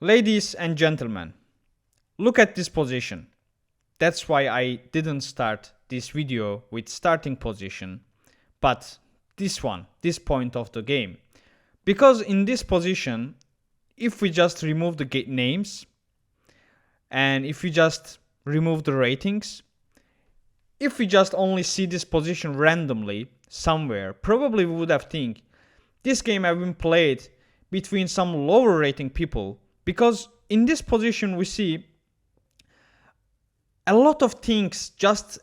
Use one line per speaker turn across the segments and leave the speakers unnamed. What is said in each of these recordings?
Ladies and gentlemen, look at this position. That's why I didn't start this video with starting position, but this one, this point of the game. Because in this position, if we just remove the names, and if we just remove the ratings, if we just only see this position randomly somewhere, probably we would have think this game have been played between some lower rating people, because in this position we see a lot of things just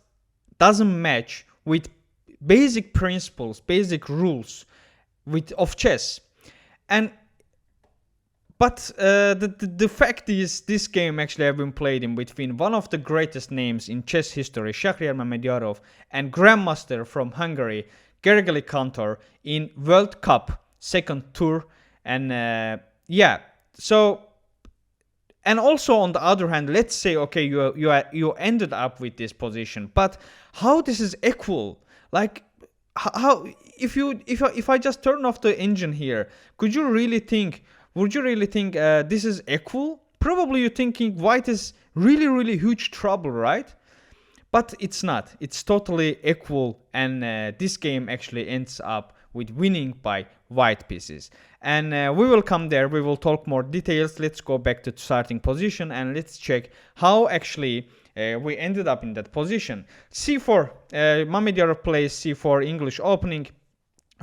doesn't match with basic principles, basic rules of chess. But the fact is, this game actually have been played in between one of the greatest names in chess history, Shakhriyar Mamedyarov, and Grandmaster from Hungary, Gergely Kántor, in World Cup second tour. And yeah, so, and also on the other hand, let's say, okay, you ended up with this position, but how this is equal? Like, how if I just turn off the engine here, would you really think this is equal? Probably you're thinking white is really huge trouble, right? But it's not. It's totally equal, and this game actually ends up with winning by white pieces. And we will come there. We will talk more details. Let's go back to starting position and let's check how actually we ended up in that position. C4, Mamedyarov plays C4 English opening.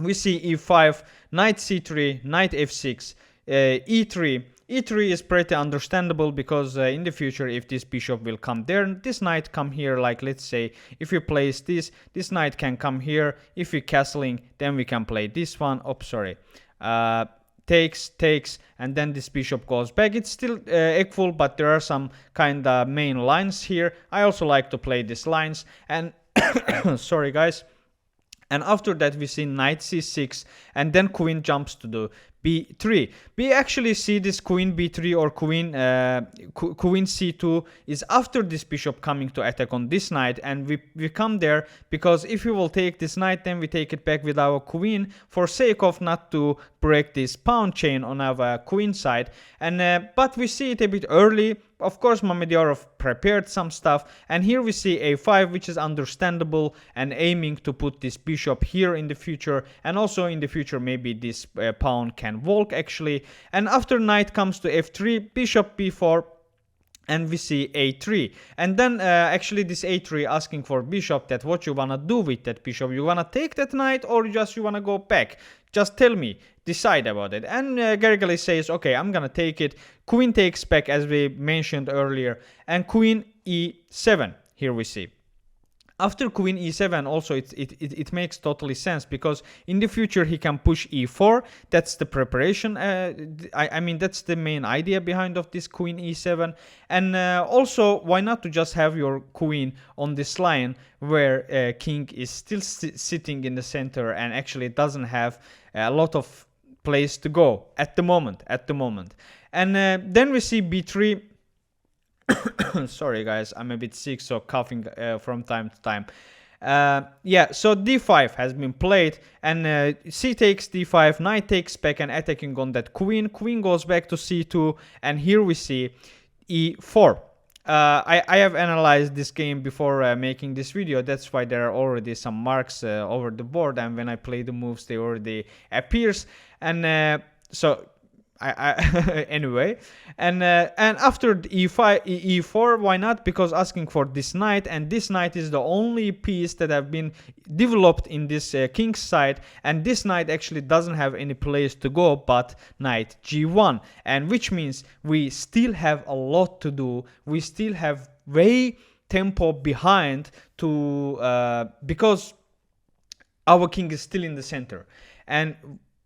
We see E5, knight C3, knight F6, E3. E3 is pretty understandable because in the future, if this bishop will come there, this knight come here. Like, let's say if you place this knight can come here. If we're castling, then we can play this one. Oh, sorry. Takes, and then this bishop goes back. It's still equal, but there are some kind of main lines here. I also like to play these lines. And sorry guys. And after that we see knight c6, and then queen jumps to the b3. We actually see this queen b3 or queen c2 is after this bishop coming to attack on this knight, and we come there because if we will take this knight, then we take it back with our queen for sake of not to break this pawn chain on our queen side. And but we see it a bit early. Of course, Mamedyarov prepared some stuff, and here we see a5, which is understandable, and aiming to put this bishop here in the future, and also in the future maybe this pawn can walk actually. And after knight comes to f3, bishop b4, and we see a3, and then actually this a3 asking for bishop, that what you wanna do with that bishop. You wanna take that knight, or just you wanna go back? Just tell me, decide about it. And Gergely says, okay, I'm gonna take it. Queen takes back, as we mentioned earlier, and queen e7 here we see. After queen e7 also it makes totally sense, because in the future he can push e4. That's the preparation. I mean, that's the main idea behind of this queen e7. And also, why not to just have your queen on this line where king is still sitting in the center and actually doesn't have a lot of place to go at the moment. And then we see b3. Sorry guys, I'm a bit sick, so coughing from time to time. Yeah, so d5 has been played, and c takes d5, knight takes back and attacking on that queen. Queen goes back to c2, and here we see e4. I have analyzed this game before making this video. That's why there are already some marks over the board, and when I play the moves they already appears. And so anyway, and after e4, why not? Because asking for this knight, and this knight is the only piece that have been developed in this king's side, and this knight actually doesn't have any place to go but knight g1, and which means we still have a lot to do. We still have way tempo behind to because our king is still in the center, and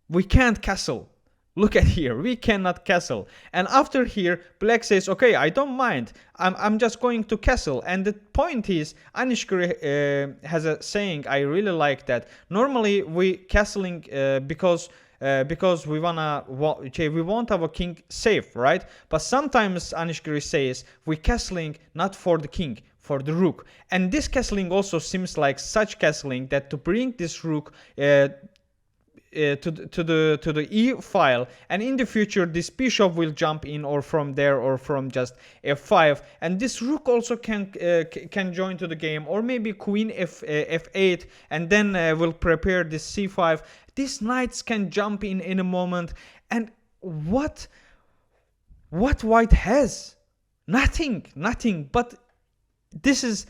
we can't castle. Look at here, we cannot castle. And after here, black says, okay, I don't mind. I'm just going to castle. And the point is, Anishkari has a saying, I really like that. Normally, we castling because we want our king safe, right? But sometimes Anishkari says, we castling not for the king, for the rook. And this castling also seems like such castling that to bring this rook to the e file, and in the future this bishop will jump in, or from there, or from just f5, and this rook also can join to the game, or maybe queen f8, and then we'll prepare this c5. These knights can jump in a moment, and what white has? Nothing. But this is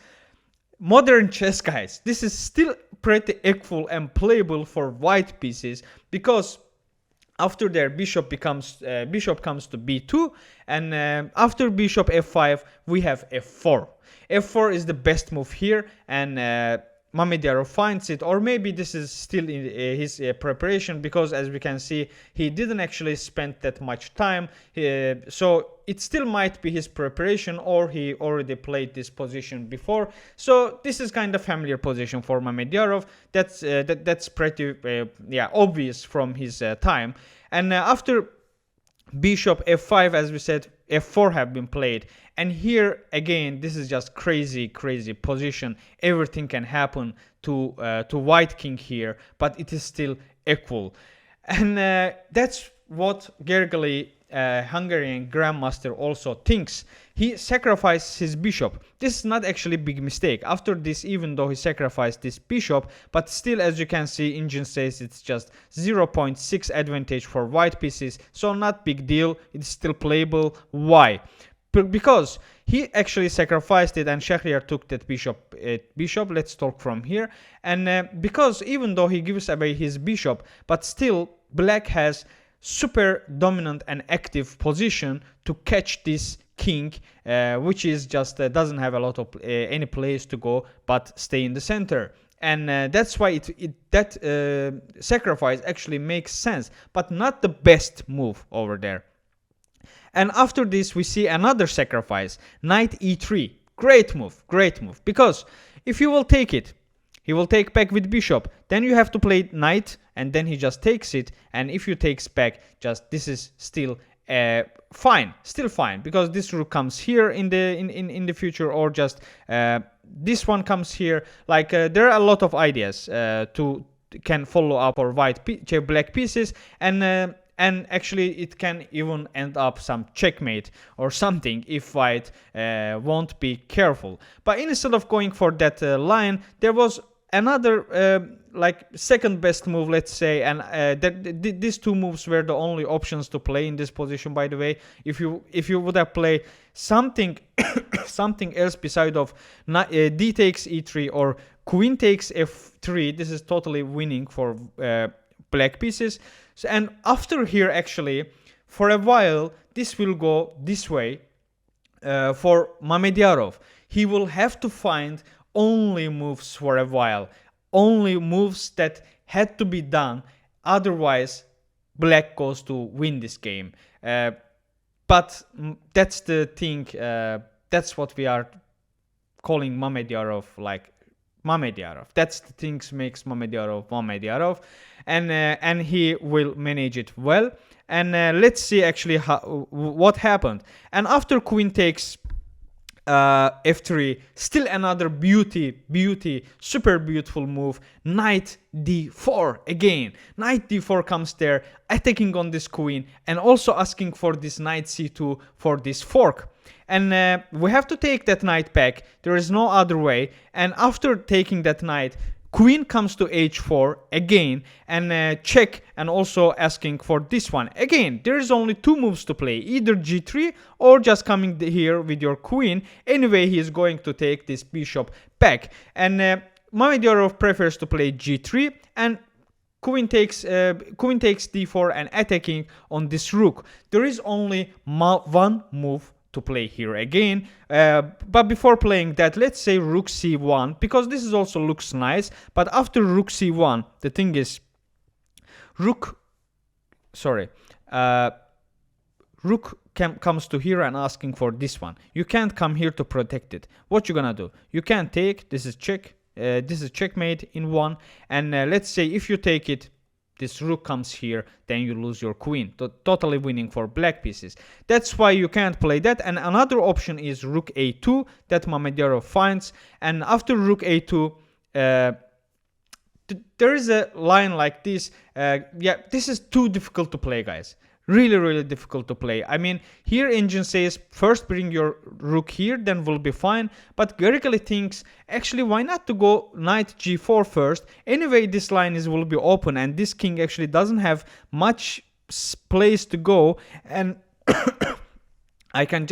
modern chess, guys. This is still pretty equal and playable for white pieces, because after their bishop comes to b2, and after bishop f5 we have f4. f4 is the best move here, and Mamedyarov finds it, or maybe this is still in his preparation, because as we can see, he didn't actually spend that much time, so it still might be his preparation, or he already played this position before. So this is kind of familiar position for Mamedyarov. That's pretty obvious from his time. And after bishop f5, as we said, f4 have been played, and here again this is just crazy position. Everything can happen to white king here, but it is still equal, and that's what Gergely, Hungarian grandmaster, also thinks. He sacrificed his bishop. This is not actually a big mistake after this, even though he sacrificed this bishop, but still, as you can see, engine says it's just 0.6 advantage for white pieces, so not big deal. It's still playable. Why? Because he actually sacrificed it, and Shakhriyar took that bishop. Let's talk from here. And because even though he gives away his bishop, but still black has super dominant and active position to catch this king, which is just doesn't have a lot of any place to go but stay in the center. And that's why that sacrifice actually makes sense, but not the best move over there. And after this we see another sacrifice, knight e3. Great move, because if you will take it, he will take back with bishop, then you have to play knight, and then he just takes it, and if you takes back, just this is still fine, because this rook comes here in the future, or just this one comes here. Like there are a lot of ideas to can follow up or black pieces, and actually it can even end up some checkmate or something if white won't be careful. But instead of going for that line, there was another like second best move, let's say, and these two moves were the only options to play in this position, by the way. If you would have played something something else beside of d takes e3 or queen takes f3, this is totally winning for black pieces. So, and after here, actually, for a while, this will go this way for Mamedyarov. He will have to find only moves for a while, only moves that had to be done, otherwise black goes to win this game. But that's the thing, that's what we are calling Mamedyarov, like Mamedyarov. That's the things makes Mamedyarov, and he will manage it well. And let's see actually what happened. And after queen takes f3, still another super beautiful move, knight d4 again. Knight d4 comes there, attacking on this queen, and also asking for this knight c2 for this fork. And we have to take that knight back, there is no other way. And after taking that knight, queen comes to h4 again, and check, and also asking for this one. Again, there is only two moves to play, either g3 or just coming here with your queen. Anyway, he is going to take this bishop back, and Mamedyarov prefers to play g3, and queen takes d4 and attacking on this rook. There is only one move to play here again, but before playing that, let's say rook c1, because this is also looks nice. But after rook c1, the thing is rook comes to here and asking for this one. You can't come here to protect it. What you gonna do? You can't take, this is check, this is checkmate in one. And let's say if you take it, this rook comes here, then you lose your queen. Totally winning for black pieces. That's why you can't play that. And another option is rook a2 that Mamedyarov finds. And after rook a2, there is a line like this. Yeah, this is too difficult to play, guys. Really difficult to play. I mean, here engine says first bring your rook here, then we'll be fine. But Gergely thinks, actually, why not to go knight g4 first? Anyway, this line will be open, and this king actually doesn't have much place to go, and I can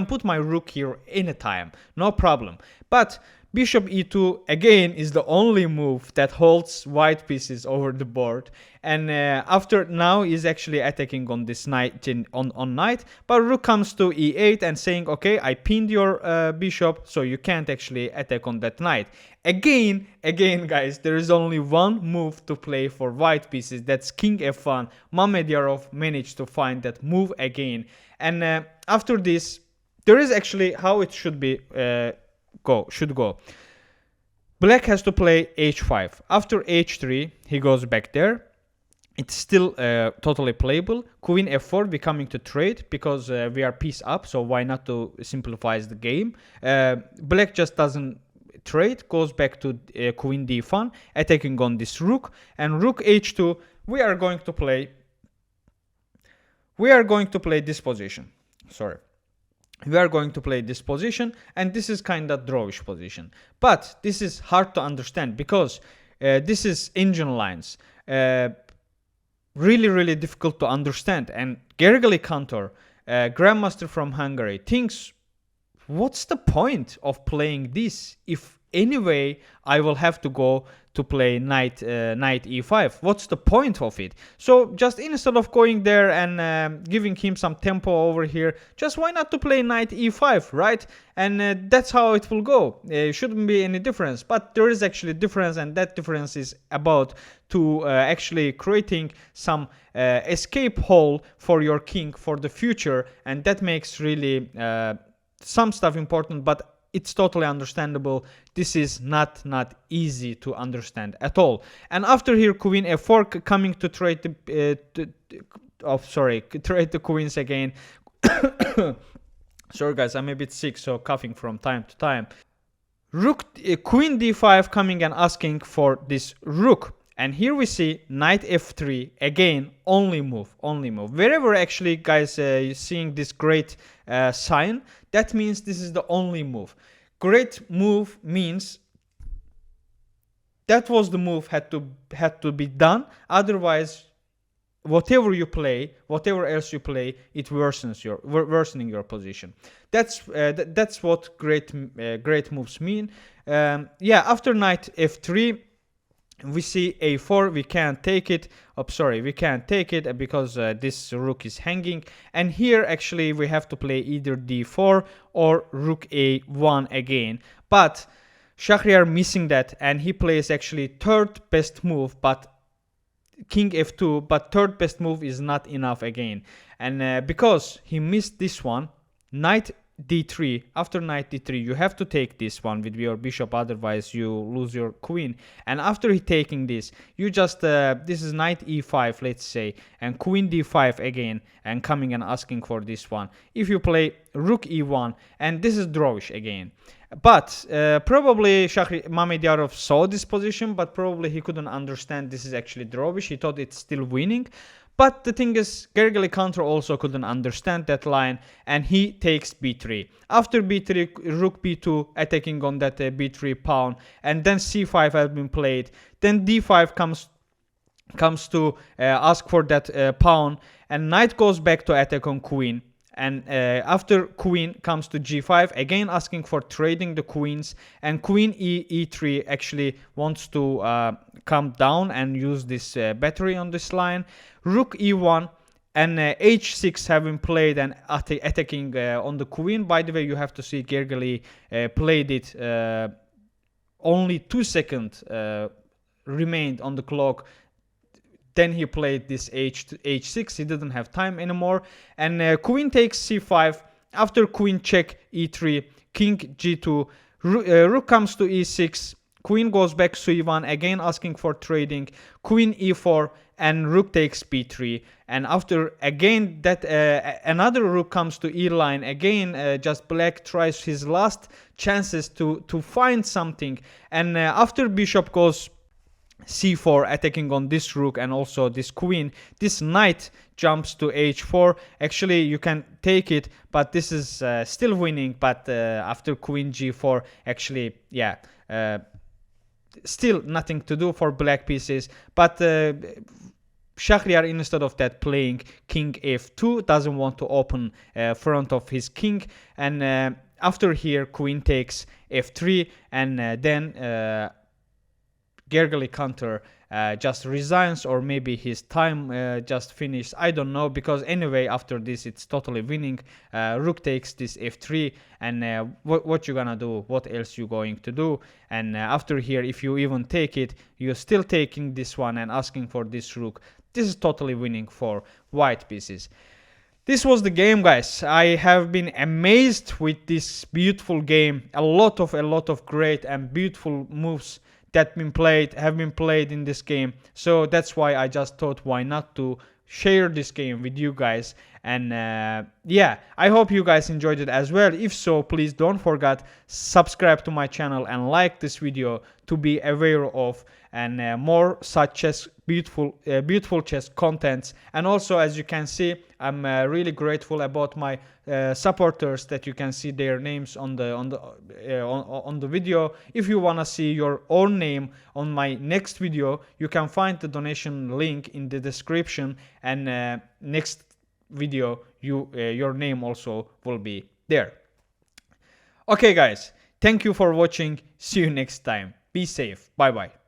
put my rook here anytime, no problem. But bishop e2 again is the only move that holds white pieces over the board, and after now is actually attacking on this knight on knight, but rook comes to e8 and saying, okay, I pinned your bishop, so you can't actually attack on that knight. Again guys, there is only one move to play for white pieces, that's king f1. Mamedyarov managed to find that move again, and after this there is actually how it should be should go. Black has to play h5. After h3 he goes back there. It's still totally playable. Queen f4, we coming to trade because we are piece up, so why not to simplify the game. Black just doesn't trade, goes back to queen d1, attacking on this rook, and rook h2. We are going to play this position. Sorry. We are going to play this position, and this is kind of drawish position. But this is hard to understand because this is engine lines. Really difficult to understand. And Gergely Kántor, grandmaster from Hungary, thinks, what's the point of playing this if anyway I will have to go to play knight e5? What's the point of it? So just instead of going there and giving him some tempo over here, just why not to play knight e5, right? And that's how it will go. Shouldn't be any difference, but there is actually difference, and that difference is about to actually creating some escape hole for your king for the future, and that makes really some stuff important, but it's totally understandable. This is not easy to understand at all. And after here, queen f4 coming to trade trade the queens again. Sorry guys, I'm a bit sick, so coughing from time to time. Queen d5 coming and asking for this rook. And here we see knight f3, again, only move. Wherever actually, guys, you're seeing this great sign, that means this is the only move. Great move means that was the move had to be done. Otherwise, whatever else you play, it worsening your position. That's what great moves mean. Yeah, after knight f3. We see a4, we can't take it. We can't take it because this rook is hanging. And here actually we have to play either d4 or rook a1 again. But Shakhriyar missing that, and he plays actually third best move, but king f2, but third best move is not enough again. And because he missed this one, knight d3, after knight d3 you have to take this one with your bishop, otherwise you lose your queen. And after he taking this, you just this is knight e5, let's say, and queen d5 again, and coming and asking for this one. If you play rook e1, and this is drawish again. But probably Mamedyarov saw this position, but probably he couldn't understand this is actually drawish. He thought it's still winning. But the thing is, Gergely Kántor also couldn't understand that line, and he takes b3. After b3, rook b2, attacking on that b3 pawn, and then c5 has been played. Then d5 comes to ask for that pawn, and knight goes back to attack on queen. And after queen comes to g5, again asking for trading the queens, and queen e3 actually wants to come down and use this battery on this line. Rook e1 and h6 have been played and attacking on the queen. By the way, you have to see Gergely played it only 2 seconds remained on the clock. Then he played this h6. He didn't have time anymore. And queen takes c5. After queen check e3, king g2, rook comes to e6. Queen goes back to e1, again asking for trading. Queen e4, and rook takes b3, and after again that another rook comes to e line again, just black tries his last chances to find something, and after bishop goes c4 attacking on this rook and also this queen, this knight jumps to h4. Actually you can take it, but this is still winning, but after queen g4, actually yeah, still nothing to do for black pieces. But Shakhriyar, instead of that, playing king f2, doesn't want to open front of his king, and after here queen takes f3, and then Gergely Kántor just resigns, or maybe his time just finished, I don't know, because anyway after this it's totally winning. Rook takes this f3, and what you gonna do, what else you going to do? And after here, if you even take it, you're still taking this one and asking for this rook. This is totally winning for white pieces. This was the game, guys. I have been amazed with this beautiful game. A lot of great and beautiful moves that have been played in this game. So that's why I just thought, why not to share this game with you guys. And yeah, I hope you guys enjoyed it as well. If so, please don't forget subscribe to my channel and like this video to be aware of and more such as beautiful chess contents. And also, as you can see, I'm really grateful about my supporters that you can see their names on the video. If you wanna see your own name on my next video, you can find the donation link in the description, and next video your name also will be there. Okay guys, thank you for watching. See you next time. Be safe. Bye bye.